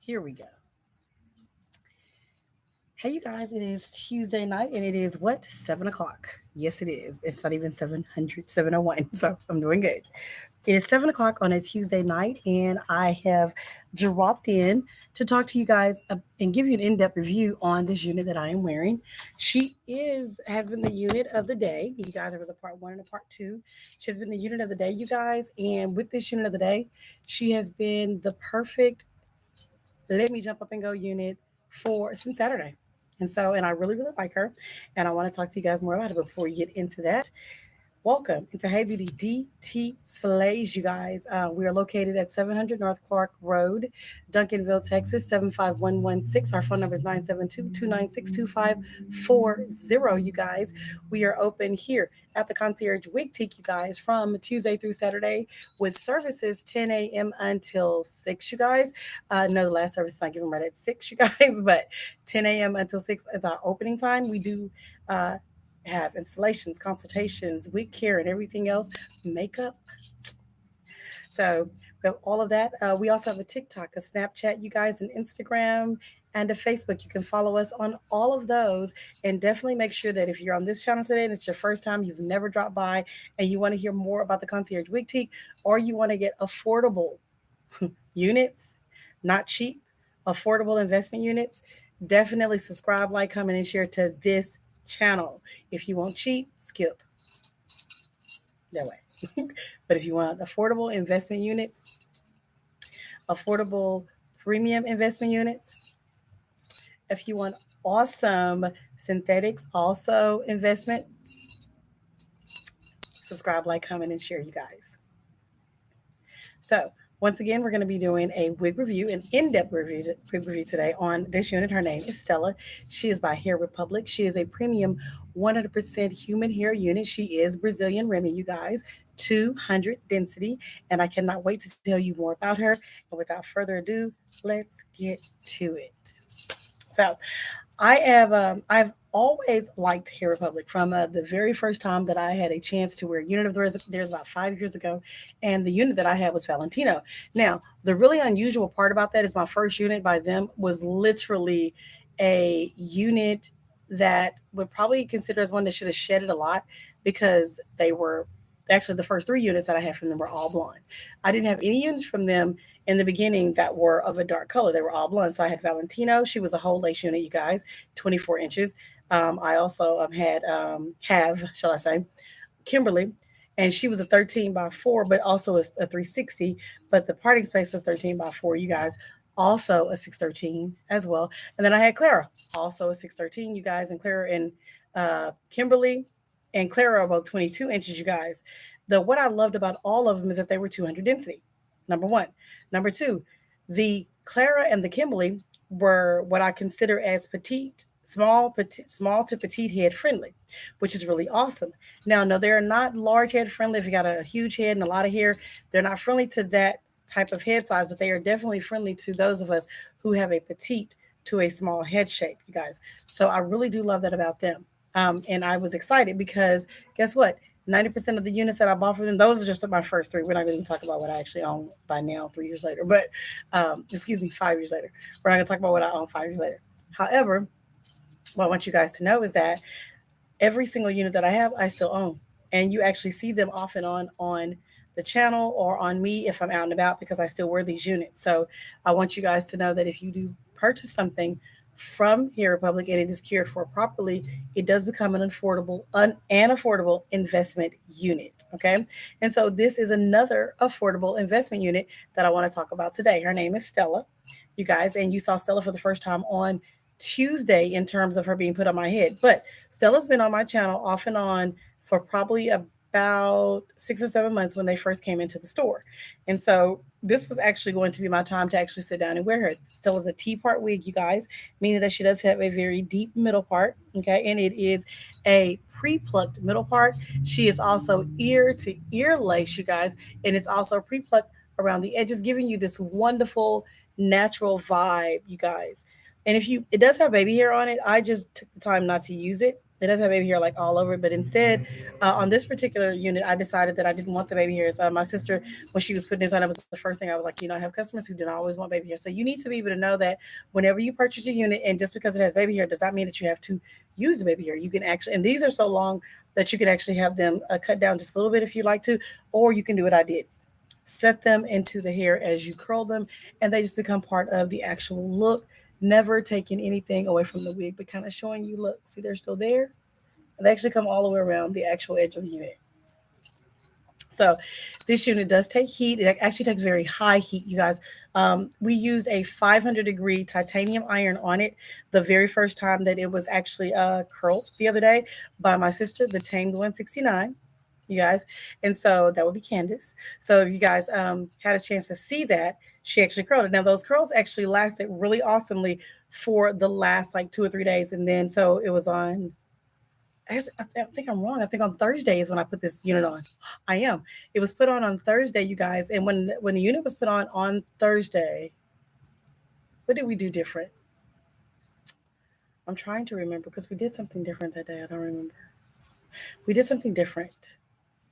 Here we go. Hey, you guys, it is Tuesday night and it is what? 7 o'clock. Yes, it is. It's not even 700, 7:01. So I'm doing good. It is 7 o'clock on a Tuesday night and I have dropped in to talk to you guys and give you an in depth review on this unit that I am wearing. Has been the unit of the day. You guys, there was a part one and a part two. She has been the unit of the day, you guys. And with this unit of the day, she has been the perfect let me jump up and go unit for since Saturday. And I really, really like her. And I want to talk to you guys more about it. But before we get into that, welcome into Hey Beauty DT Slays, you guys. We are located at 700 North Clark Road, Duncanville, Texas, 75116. Our phone number is 972-296-2540, you guys. We are open here at the Concierge Boutique, you guys, from Tuesday through Saturday with services 10 a.m. until 6, you guys. No, the last service is not given right at 6, you guys, but 10 a.m. until 6 is our opening time. We do uh, have installations, consultations, wig care, and everything else, makeup. So we have all of that. We also have a TikTok, a Snapchat, you guys, an Instagram, and a Facebook. You can follow us on all of those. And definitely make sure that if you're on this channel today and it's your first time, you've never dropped by, and you want to hear more about the Concierge Wig Teak, or you want to get affordable units, not cheap, affordable investment units, definitely subscribe, like, comment, and share to this channel. If you want cheap, skip that way. But if you want affordable investment units, affordable premium investment units, if you want awesome synthetics, also investment, subscribe, like, comment, and share, you guys. So, once again, we're going to be doing a wig review, an in-depth wig review today on this unit. Her name is Stella. She is by Hair Republic. She is a premium 100% human hair unit. She is Brazilian Remy, you guys, 200 density. And I cannot wait to tell you more about her. And without further ado, let's get to it. So, I've always liked Hair Republic from the very first time that I had a chance to wear a unit of theirs about 5 years ago, and the unit that I had was Valentino. Now, the really unusual part about that is my first unit by them was literally a unit that would probably consider as one that should have shedded a lot because they were actually the first three units that I had from them were all blonde. I didn't have any units from them in the beginning that were of a dark color. They were all blonde. So I had Valentino. She was a whole lace unit, you guys, 24 inches. I also shall I say, Kimberly, and she was a 13 by 4, but also a 360. But the parting space was 13 by 4, you guys. Also a 613 as well. And then I had Clara, also a 613, you guys. And Clara and Kimberly and Clara are both 22 inches, you guys. What I loved about all of them is that they were 200 density. Number one. Number two, the Clara and the Kimberly were what I consider as small to petite head friendly, which is really awesome. Now, no, they're not large head friendly. If you got a huge head and a lot of hair, they're not friendly to that type of head size, but they are definitely friendly to those of us who have a petite to a small head shape, you guys. So I really do love that about them. And I was excited because guess what? 90% of the units that I bought for them, those are just my first three. We're not going to talk about what I actually own by now, 3 years later, but excuse me, 5 years later. We're not going to talk about what I own 5 years later. However, what I want you guys to know is that every single unit that I have, I still own. And you actually see them off and on the channel or on me if I'm out and about because I still wear these units. So I want you guys to know that if you do purchase something from Hair Republic and it is cared for properly, it does become an affordable investment unit. Okay. And so this is another affordable investment unit that I want to talk about today. Her name is Stella, you guys, and you saw Stella for the first time on Tuesday in terms of her being put on my head. But Stella's been on my channel off and on for probably about 6 or 7 months when they first came into the store. And so this was actually going to be my time to actually sit down and wear her. Stella's a T-part wig, you guys, meaning that she does have a very deep middle part. Okay. And it is a pre-plucked middle part. She is also ear to ear lace, you guys, and it's also pre-plucked around the edges, giving you this wonderful natural vibe, you guys. And if you, it does have baby hair on it. I just took the time not to use it It does have baby hair like all over it, but instead, on this particular unit, I decided that I didn't want the baby hairs. My sister, when she was putting this on, it was the first thing I was like, I have customers who do not always want baby hair. So you need to be able to know that whenever you purchase a unit, and just because it has baby hair does not mean that you have to use the baby hair. You can actually, and these are so long that you can actually have them cut down just a little bit if you like to, or you can do what I did. Set them into the hair as you curl them, and they just become part of the actual look. Never taking anything away from the wig, but kind of showing you, look, see, they're still there. And they actually come all the way around the actual edge of the unit. So this unit does take heat. It actually takes very high heat, you guys. We used a 500-degree titanium iron on it the very first time that it was actually curled the other day by my sister, the Tamed 169, you guys. And so that would be Candace. So if you guys had a chance to see that, she actually curled it. Now those curls actually lasted really awesomely for the last like 2 or 3 days. And then so it was on, I think I'm wrong. I think on Thursday is when I put this unit on. I am. It was put on Thursday, you guys. And when the unit was put on Thursday, what did we do different? I'm trying to remember because we did something different that day. I don't remember. We did something different.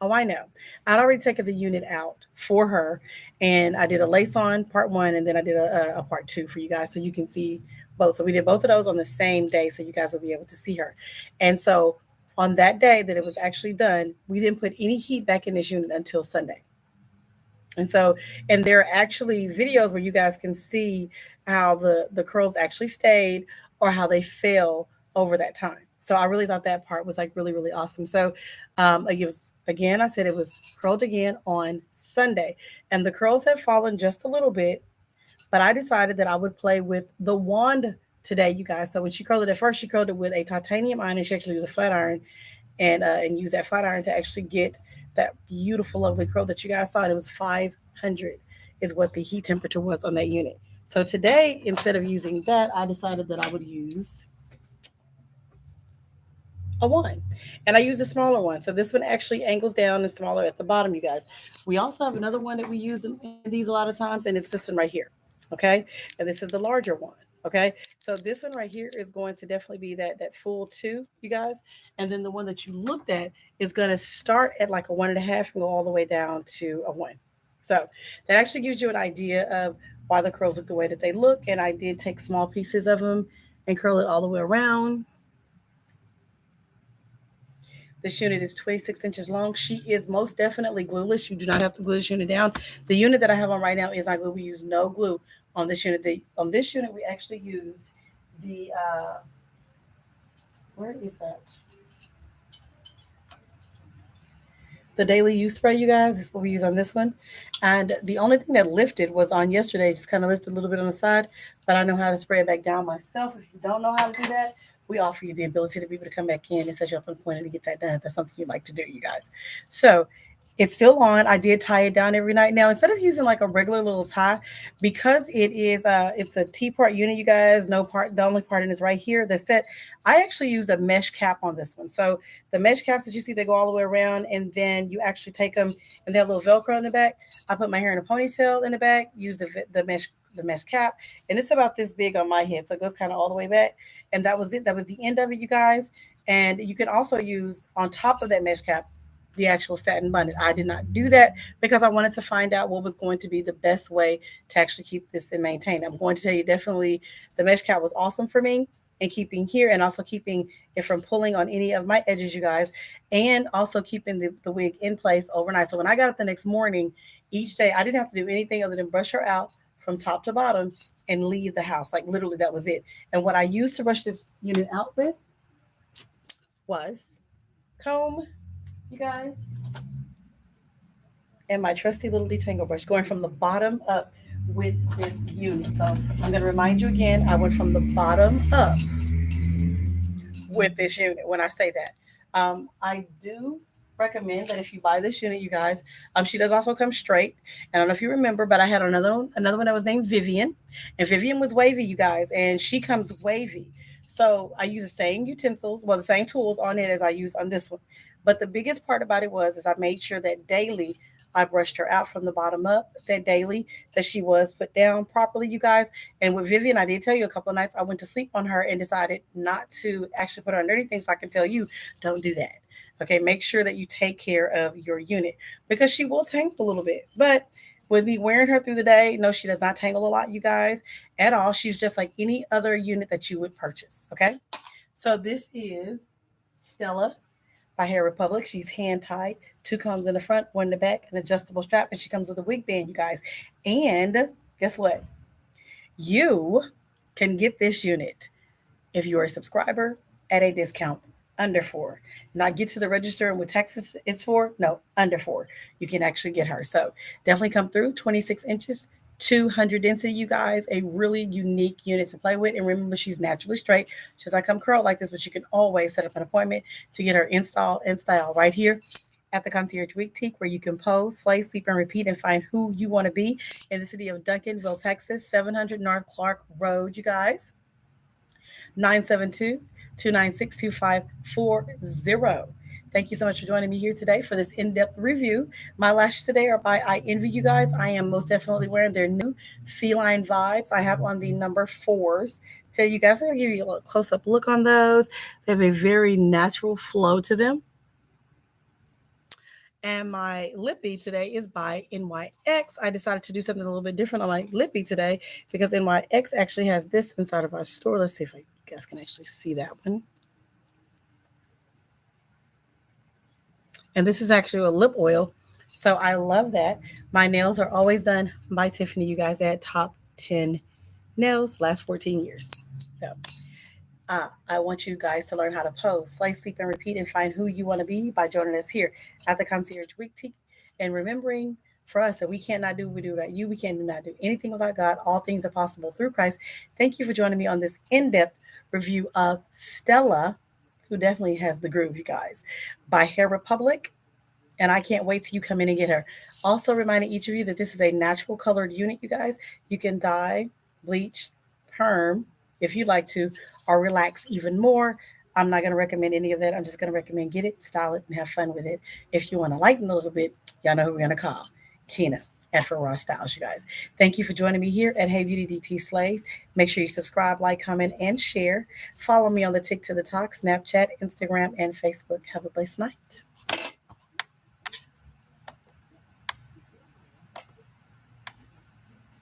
Oh, I know. I'd already taken the unit out for her, and I did a lace on part one, and then I did a part two for you guys so you can see both. So we did both of those on the same day so you guys would be able to see her. And so on that day that it was actually done, we didn't put any heat back in this unit until Sunday. And so, and there are actually videos where you guys can see how the curls actually stayed or how they fell over that time. So I really thought that part was like really, really awesome. So it was, again, I said it was curled again on Sunday, and the curls have fallen just a little bit, but I decided that I would play with the wand today, you guys. So when she curled it at first, she curled it with a titanium iron, and she actually used a flat iron and use that flat iron to actually get that beautiful, lovely curl that you guys saw. And it was 500 is what the heat temperature was on that unit. So today, instead of using that, I decided that I would use a one. And I use a smaller one. So this one actually angles down and smaller at the bottom, you guys. We also have another one that we use in these a lot of times, and it's this one right here. Okay. And this is the larger one. Okay. So this one right here is going to definitely be that full two, you guys. And then the one that you looked at is going to start at like a 1.5 and go all the way down to a one. So that actually gives you an idea of why the curls look the way that they look. And I did take small pieces of them and curl it all the way around. This unit is 26 inches long. She is most definitely glueless. You do not have to glue this unit down. The unit that I have on right now is not glue. We use no glue on this unit. On this unit, we actually used the, where is that? The daily use spray, you guys. This is what we use on this one. And the only thing that lifted was on yesterday, just kind of lifted a little bit on the side, but I know how to spray it back down myself. If you don't know how to do that, we offer you the ability to be able to come back in and set you up an appointment to get that done if that's something you'd like to do, you guys. So it's still on. I did tie it down every night. Now, instead of using like a regular little tie, because it's a T-part unit, you guys, no part, the only part in is right here, the set, I actually used a mesh cap on this one. So the mesh caps that you see, they go all the way around, and then you actually take them and they have a little Velcro in the back. I put my hair in a ponytail in the back, use the mesh cap, and it's about this big on my head. So it goes kind of all the way back. And that was it. That was the end of it, you guys. And you can also use on top of that mesh cap the actual satin bundle. I did not do that because I wanted to find out what was going to be the best way to actually keep this and maintain. I'm going to tell you definitely the mesh cap was awesome for me and keeping here and also keeping it from pulling on any of my edges, you guys, and also keeping the wig in place overnight. So when I got up the next morning, each day, I didn't have to do anything other than brush her out from top to bottom and leave the house. Like literally that was it. And what I used to brush this unit out with was comb, you guys, and my trusty little detangle brush going from the bottom up with this unit. So I'm going to remind you again, I went from the bottom up with this unit when I say that. I do recommend that if you buy this unit, you guys, she does also come straight. And I don't know if you remember, but I had another one that was named Vivian, and Vivian was wavy, you guys, and she comes wavy. So I use the same utensils, well, the same tools on it as I use on this one. But the biggest part about it was is I made sure that daily I brushed her out from the bottom up that daily that she was put down properly, you guys. And with Vivian, I did tell you a couple of nights I went to sleep on her and decided not to actually put her underneath things. So I can tell you, don't do that. Okay, make sure that you take care of your unit because she will tangle a little bit. But with me wearing her through the day, no, she does not tangle a lot, you guys, at all. She's just like any other unit that you would purchase. Okay, so this is Stella by Hair Republic. She's hand tied, two combs in the front, one in the back, an adjustable strap, and she comes with a wig band, you guys. And guess what? You can get this unit if you're a subscriber at a discount under four. Not get to the register and with taxes it's for, no, under four. You can actually get her. So definitely come through. 26 inches, 200 density, you guys. A really unique unit to play with. And remember, she's naturally straight. She does not come curled like this, but you can always set up an appointment to get her installed and style right here at the Concierge Boutique, where you can pose, slay, sleep, and repeat and find who you want to be in the city of Duncanville, Texas, 700 North Clark Road, you guys. 972 296 2540. Thank you so much for joining me here today for this in-depth review. My lashes today are by I Envy, you guys. I am most definitely wearing their new feline vibes. I have on the number 4s. Tell you guys, I'm going to give you a little close-up look on those. They have a very natural flow to them. And my lippy today is by NYX. I decided to do something a little bit different on my lippy today because NYX actually has this inside of our store. Let's see if you guys can actually see that one. And this is actually a lip oil. So I love that. My nails are always done by Tiffany, you guys, at Top 10 Nails, last 14 years. So I want you guys to learn how to pose, slay, sleep, and repeat and find who you want to be by joining us here at the Concierge Boutique. And remembering for us that we cannot do what we do without you. We can't do not do anything without God. All things are possible through Christ. Thank you for joining me on this in-depth review of Stella, who definitely has the groove, you guys, by Hair Republic. And I can't wait till you come in and get her. Also reminding each of you that this is a natural colored unit, you guys. You can dye, bleach, perm, if you'd like to, or relax even more. I'm not going to recommend any of that. I'm just going to recommend get it, style it, and have fun with it. If you want to lighten a little bit, y'all know who we're going to call. Kina at For Raw Styles, you guys. Thank you for joining me here at Hey Beauty DT Slays. Make sure you subscribe, like, comment, and share. Follow me on the Tick to the Talk, Snapchat, Instagram, and Facebook. Have a blessed night.